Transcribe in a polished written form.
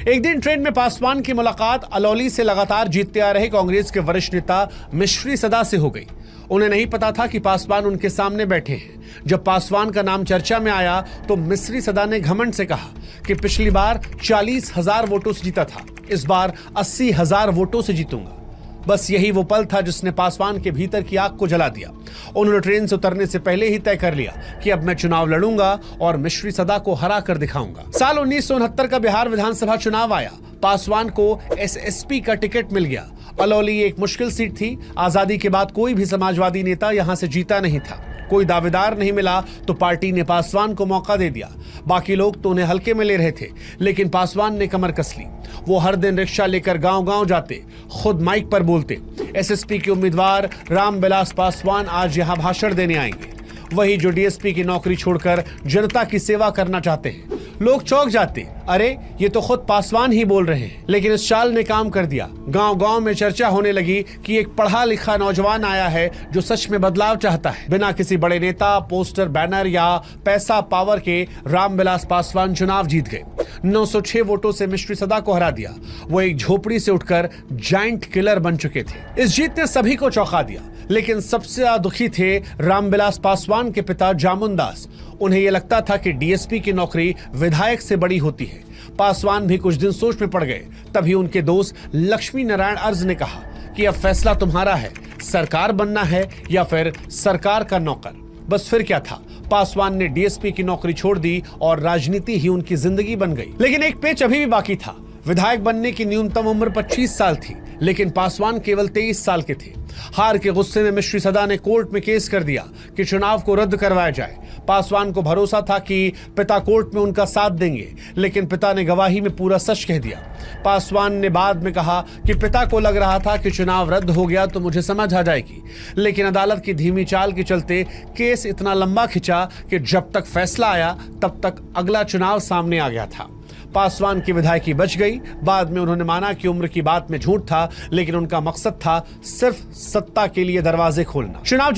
एक दिन ट्रेन में पासवान की मुलाकात अलौली से लगातार जीतते आ रहे कांग्रेस के वरिष्ठ नेता मिश्री सदा से हो गई। उन्हें नहीं पता था कि पासवान उनके सामने बैठे हैं। जब पासवान का नाम चर्चा में आया तो मिश्री सदा ने घमंड से कहा कि पिछली बार 40,000 वोटों से जीता था, इस बार 80,000 वोटों से जीतूंगा। बस यही वो पल था जिसने पासवान के भीतर की आग को जला दिया। उन्होंने ट्रेन से उतरने से पहले ही तय कर लिया कि अब मैं चुनाव लड़ूंगा और मिश्री सदा को हरा कर दिखाऊंगा। साल 1969 का बिहार विधानसभा चुनाव आया। पासवान को एसएसपी का टिकट मिल गया। अलौली एक मुश्किल सीट थी। आजादी के बाद कोई भी समाजवादी नेता यहां से जीता नहीं था। कोई दावेदार नहीं मिला तो पार्टी ने पासवान को मौका दे दिया। बाकी लोग तो उन्हें हल्के में ले रहे थे, लेकिन पासवान ने कमर कस ली। वो हर दिन रिक्शा लेकर गांव-गांव जाते, खुद माइक पर बोलते। एसएसपी के उम्मीदवार रामविलास पासवान आज यहां भाषण देने आएंगे, वही जो डीएसपी की नौकरी छोड़कर जनता की सेवा करना चाहते हैं। लोग चौंक जाते, अरे ये तो खुद पासवान ही बोल रहे हैं। लेकिन इस चाल ने काम कर दिया। गांव-गांव में चर्चा होने लगी कि एक पढ़ा लिखा नौजवान आया है जो सच में बदलाव चाहता है। बिना किसी बड़े नेता, पोस्टर, बैनर या पैसा पावर के रामविलास पासवान चुनाव जीत गए। 906 वोटों से मिश्री सदा को हरा दिया। वो एक झोपड़ी से उठकर जायंट किलर बन चुके थे। इस जीत ने सभी को चौंका दिया, लेकिन सबसे ज्यादा दुखी थे रामविलास पासवान के पिता जामुनदास। उन्हें यह लगता था कि डीएसपी की नौकरी विधायक से बड़ी होती है। पासवान भी कुछ दिन सोच में पड़ गए। तभी उनके दोस्त लक्ष्मी नारायण अर्ज ने कहा कि अब फैसला तुम्हारा है, सरकार बनना है या फिर सरकार का नौकर। बस फिर क्या था, पासवान ने डीएसपी की नौकरी छोड़ दी और राजनीति ही उनकी जिंदगी बन गई। लेकिन एक पेच अभी भी बाकी था। विधायक बनने की न्यूनतम उम्र 25 साल थी, लेकिन पासवान केवल 23 साल के थे। हार के गुस्से में मिश्री सदा ने कोर्ट में केस कर दिया कि चुनाव को रद्द करवाया जाए। पासवान को भरोसा था कि पिता कोर्ट में उनका साथ देंगे, लेकिन पिता ने गवाही में पूरा सच कह दिया। पासवान ने बाद में कहा कि पिता को लग रहा था कि चुनाव रद्द हो गया तो मुझे समझ आ जाएगी, लेकिन अदालत की धीमी चाल के चलते केस इतना लंबा खिंचा कि जब तक फैसला आया तब तक अगला चुनाव सामने आ गया था। पासवान की विधायकी बच गई। बाद में उन्होंने माना कि उम्र की बात में झूठ था, लेकिन उनका मकसद था सिर्फ सत्ता के लिए दरवाजे खोलना। चुनाव